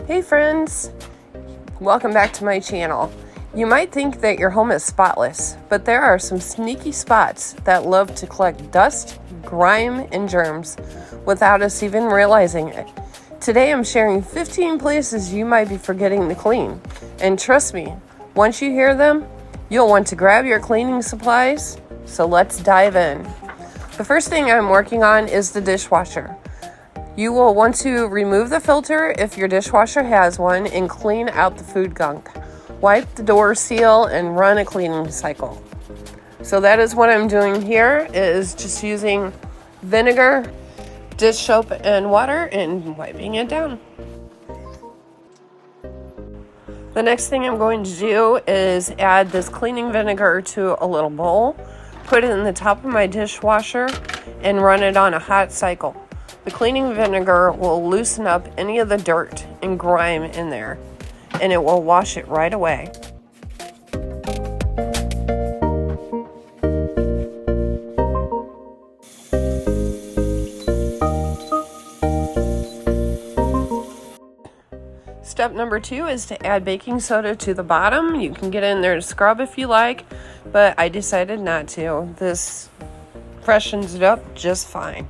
Hey friends, welcome back to my channel. You might think that your home is spotless, but there are some sneaky spots that love to collect dust, grime, and germs without us even realizing it. Today I'm sharing 15 places you might be forgetting to clean. And trust me, once you hear them, you'll want to grab your cleaning supplies. So let's dive in. The first thing I'm working on is the dishwasher. You will want to remove the filter if your dishwasher has one and clean out the food gunk. Wipe the door seal and run a cleaning cycle. So that is what I'm doing here, is just using vinegar, dish soap, and water and wiping it down. The next thing I'm going to do is add this cleaning vinegar to a little bowl, put it in the top of my dishwasher, and run it on a hot cycle. The cleaning vinegar will loosen up any of the dirt and grime in there, and it will wash it right away. Step number 2 is to add baking soda to the bottom. You can get in there to scrub if you like, but I decided not to. This freshens it up just fine.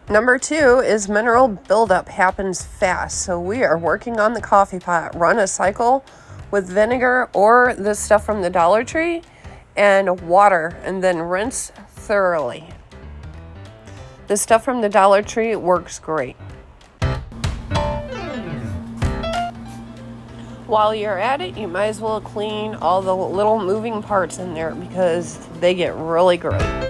Number 2 is mineral buildup happens fast, so we are working on the coffee pot. Run a cycle with vinegar or this stuff from the Dollar Tree and water, and then rinse thoroughly. This stuff from the Dollar Tree works great. While you're at it, you might as well clean all the little moving parts in there because they get really gross.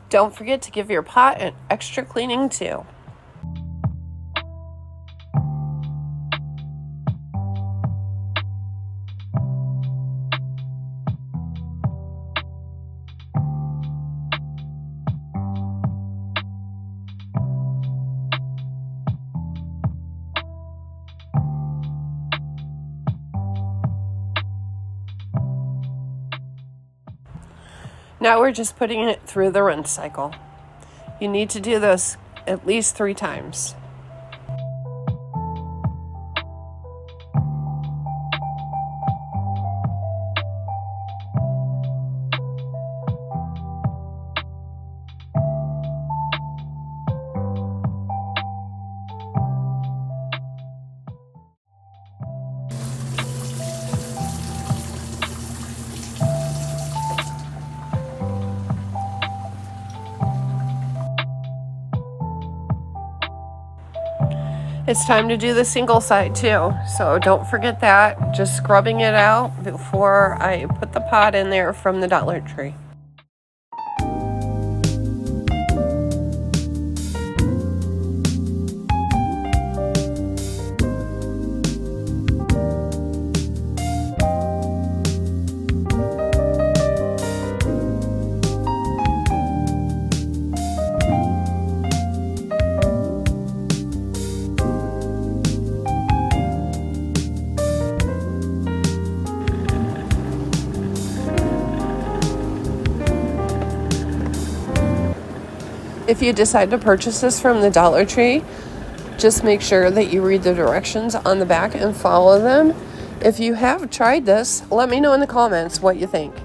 Don't forget to give your pot an extra cleaning too. Now we're just putting it through the rinse cycle. You need to do this at least 3 times. It's time to do the single side too, so don't forget that. Just scrubbing it out before I put the pot in there from the Dollar Tree. If you decide to purchase this from the Dollar Tree, just make sure that you read the directions on the back and follow them. If you have tried this, let me know in the comments what you think.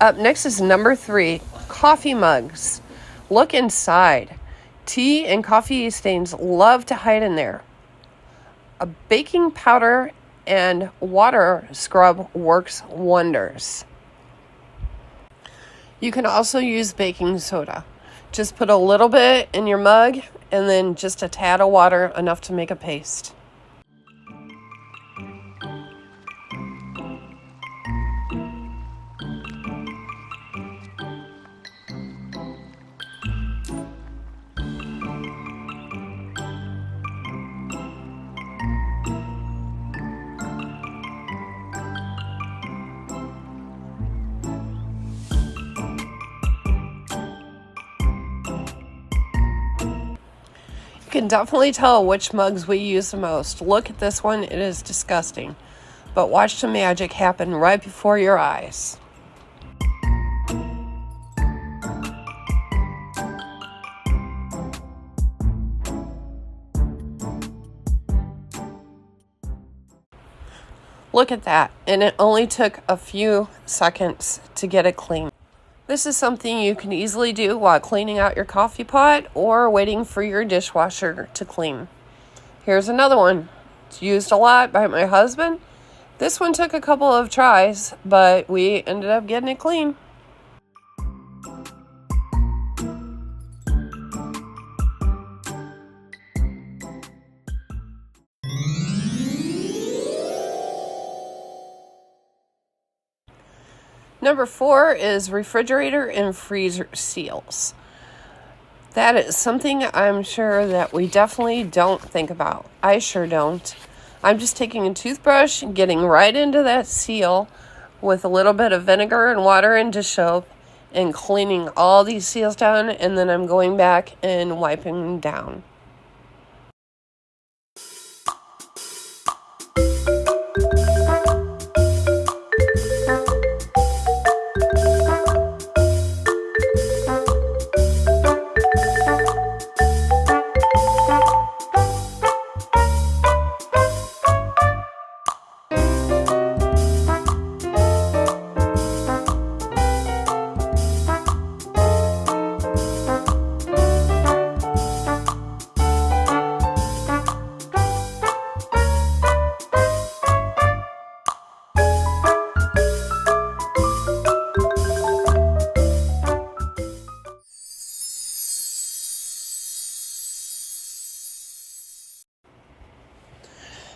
Up next is number 3, coffee mugs. Look inside. Tea and coffee stains love to hide in there. A baking powder and water scrub works wonders. You can also use baking soda. Just put a little bit in your mug and then just a tad of water, enough to make a paste. You can definitely tell which mugs we use the most. Look at this one, it is disgusting. But watch the magic happen right before your eyes. Look at that, and it only took a few seconds to get it clean. This is something you can easily do while cleaning out your coffee pot or waiting for your dishwasher to clean. Here's another one. It's used a lot by my husband. This one took a couple of tries, but we ended up getting it clean. Number 4 is refrigerator and freezer seals. That is something I'm sure that we definitely don't think about. I sure don't. I'm just taking a toothbrush and getting right into that seal with a little bit of vinegar and water and dish soap and cleaning all these seals down, and then I'm going back and wiping them down.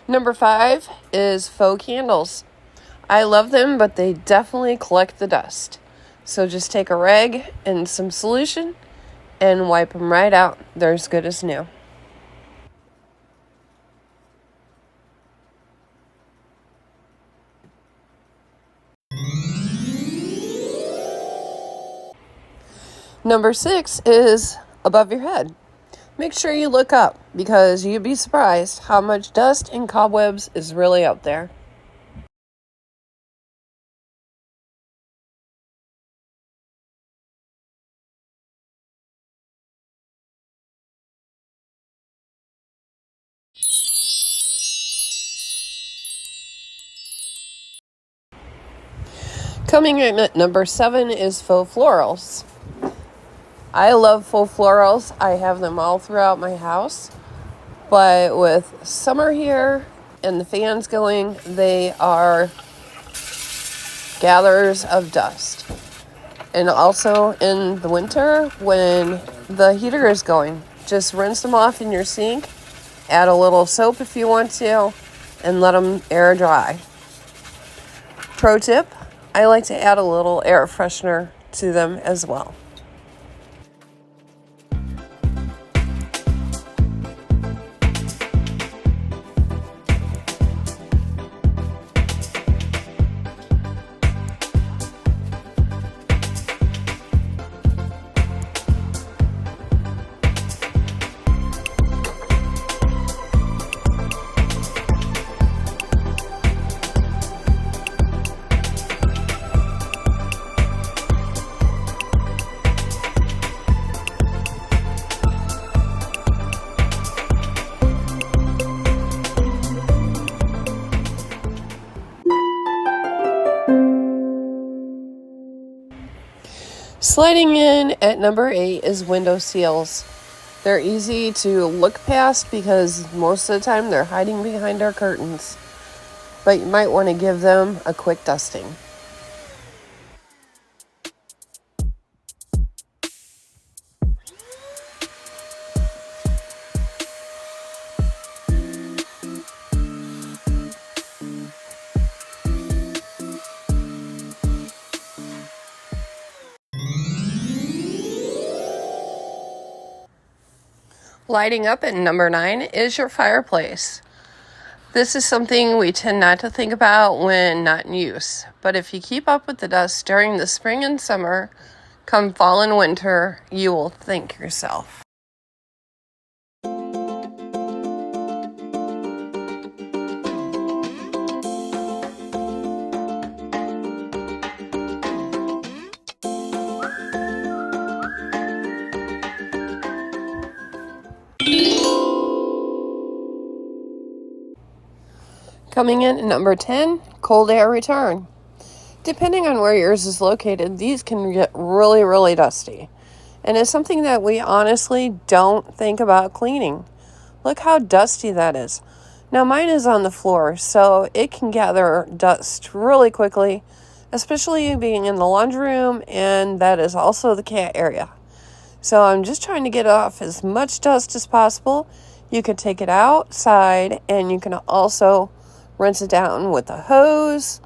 Number 5 is faux candles. I love them, but they definitely collect the dust. So just take a rag and some solution and wipe them right out. They're as good as new. Number 6 is above your head. Make sure you look up, because you'd be surprised how much dust and cobwebs is really out there. Coming in at number 7 is faux florals. I love faux florals. I have them all throughout my house. But with summer here and the fans going, they are gatherers of dust. And also in the winter, when the heater is going, just rinse them off in your sink. Add a little soap if you want to. and let them air dry. Pro tip, I like to add a little air freshener to them as well. Sliding in at number 8 is window seals. They're easy to look past because most of the time they're hiding behind our curtains, but you might want to give them a quick dusting. Lighting up at number 9 is your fireplace. This is something we tend not to think about when not in use, but if you keep up with the dust during the spring and summer, come fall and winter, you will thank yourself. Coming in at number 10, cold air return. Depending on where yours is located, these can get really, really dusty. And it's something that we honestly don't think about cleaning. Look how dusty that is. Now mine is on the floor, so it can gather dust really quickly, especially being in the laundry room, and that is also the cat area. So I'm just trying to get off as much dust as possible. You can take it outside, and you can also rinse it down with a hose,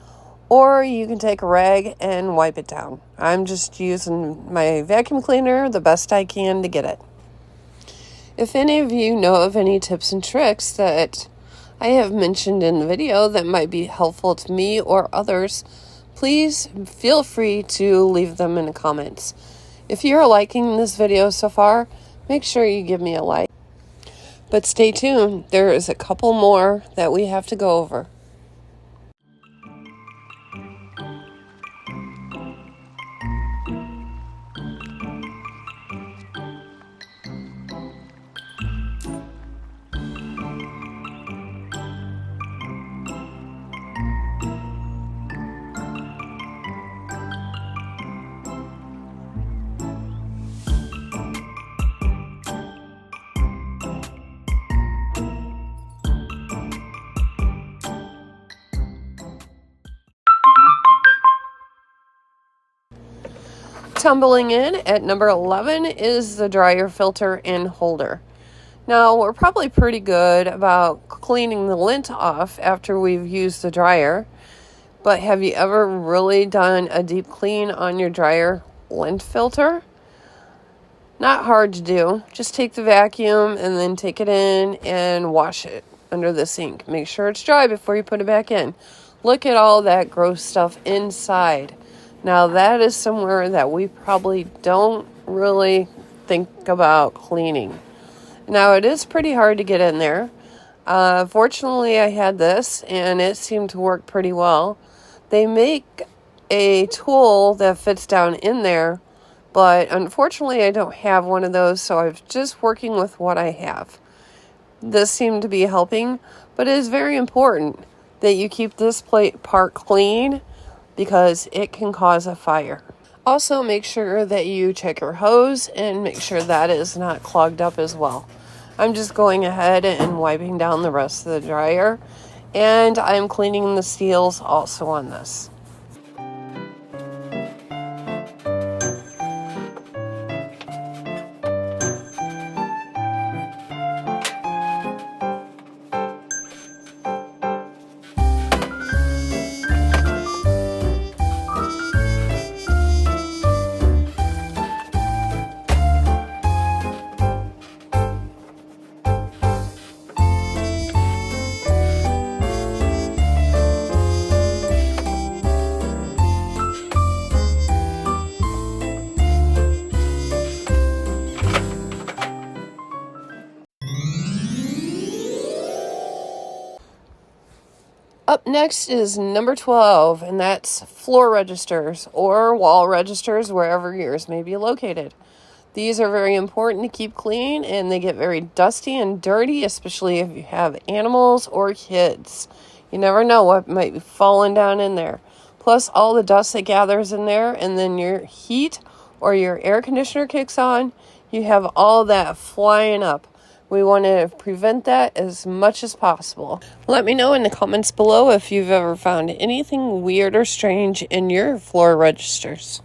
or you can take a rag and wipe it down. I'm just using my vacuum cleaner the best I can to get it. If any of you know of any tips and tricks that I have mentioned in the video that might be helpful to me or others, please feel free to leave them in the comments. If you're liking this video so far, make sure you give me a like. But stay tuned, there is a couple more that we have to go over. Tumbling in at number 11 is the dryer filter and holder. Now, we're probably pretty good about cleaning the lint off after we've used the dryer, but have you ever really done a deep clean on your dryer lint filter? Not hard to do. Just take the vacuum and then take it in and wash it under the sink. Make sure it's dry before you put it back in. Look at all that gross stuff inside. Now that is somewhere that we probably don't really think about cleaning. Now it is pretty hard to get in there. Fortunately, I had this and it seemed to work pretty well. They make a tool that fits down in there, but unfortunately I don't have one of those, so I'm just working with what I have. This seemed to be helping, but it is very important that you keep this part clean because it can cause a fire. Also, make sure that you check your hose and make sure that is not clogged up as well. I'm just going ahead and wiping down the rest of the dryer, and I'm cleaning the seals also on this. Up next is number 12, and that's floor registers or wall registers, wherever yours may be located. These are very important to keep clean, and they get very dusty and dirty, especially if you have animals or kids. You never know what might be falling down in there. Plus all the dust that gathers in there, and then your heat or your air conditioner kicks on, you have all that flying up. We want to prevent that as much as possible. Let me know in the comments below if you've ever found anything weird or strange in your floor registers.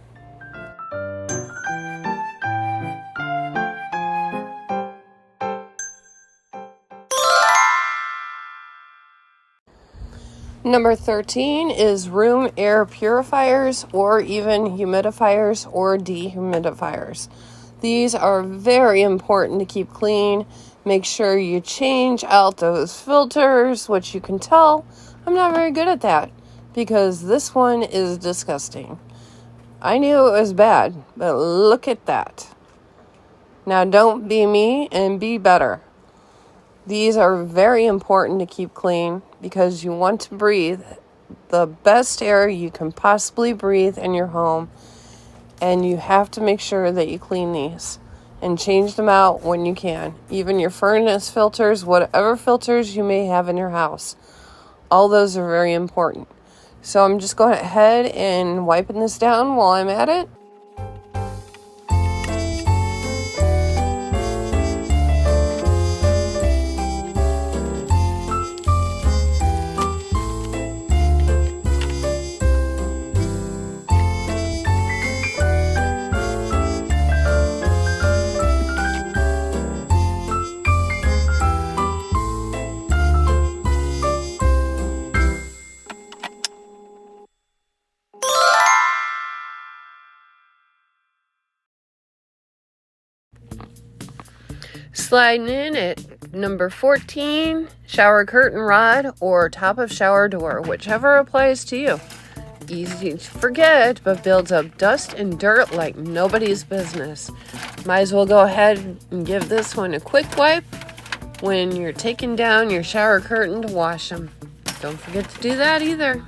Number 13 is room air purifiers or even humidifiers or dehumidifiers. These are very important to keep clean. Make sure you change out those filters, which you can tell I'm not very good at that because this one is disgusting. I knew it was bad, but look at that. Now don't be me and be better. These are very important to keep clean because you want to breathe the best air you can possibly breathe in your home, and you have to make sure that you clean these and change them out when you can. Even your furnace filters, whatever filters you may have in your house, all those are very important. So I'm just going ahead and wiping this down while I'm at it. Sliding in at number 14, shower curtain rod or top of shower door, whichever applies to you. Easy to forget, but builds up dust and dirt like nobody's business. Might as well go ahead and give this one a quick wipe when you're taking down your shower curtain to wash them. Don't forget to do that either.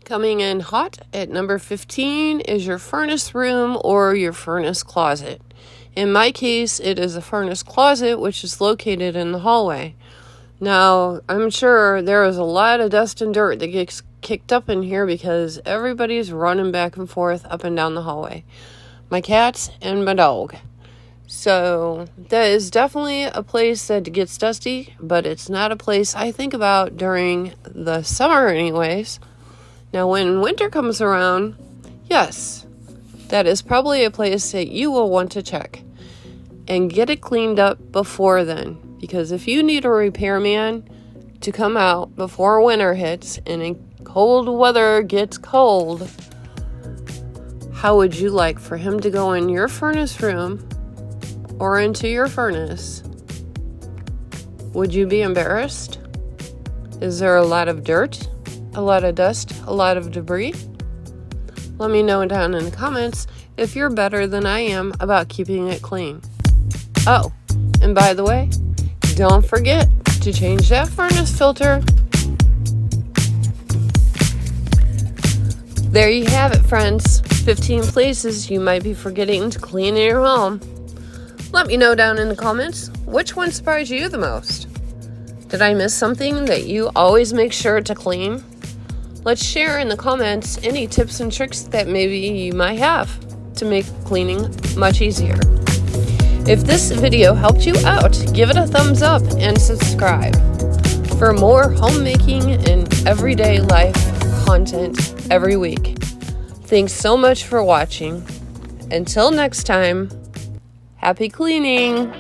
Coming in hot at number 15 is your furnace room or your furnace closet. In my case, it is a furnace closet, which is located in the hallway. Now, I'm sure there is a lot of dust and dirt that gets kicked up in here because everybody's running back and forth up and down the hallway. My cats and my dog. So that is definitely a place that gets dusty, but it's not a place I think about during the summer anyways. Now, when winter comes around, yes, that is probably a place that you will want to check and get it cleaned up before then. Because if you need a repairman to come out before winter hits and cold weather gets cold, how would you like for him to go in your furnace room or into your furnace? Would you be embarrassed? Is there a lot of dirt? A lot of dust, a lot of debris? Let me know down in the comments if you're better than I am about keeping it clean. Oh, and by the way, don't forget to change that furnace filter. There you have it, friends. 15 places you might be forgetting to clean in your home. Let me know down in the comments which one surprised you the most. Did I miss something that you always make sure to clean? Let's share in the comments any tips and tricks that maybe you might have to make cleaning much easier. If this video helped you out, give it a thumbs up and subscribe for more homemaking and everyday life content every week. Thanks so much for watching. Until next time, happy cleaning!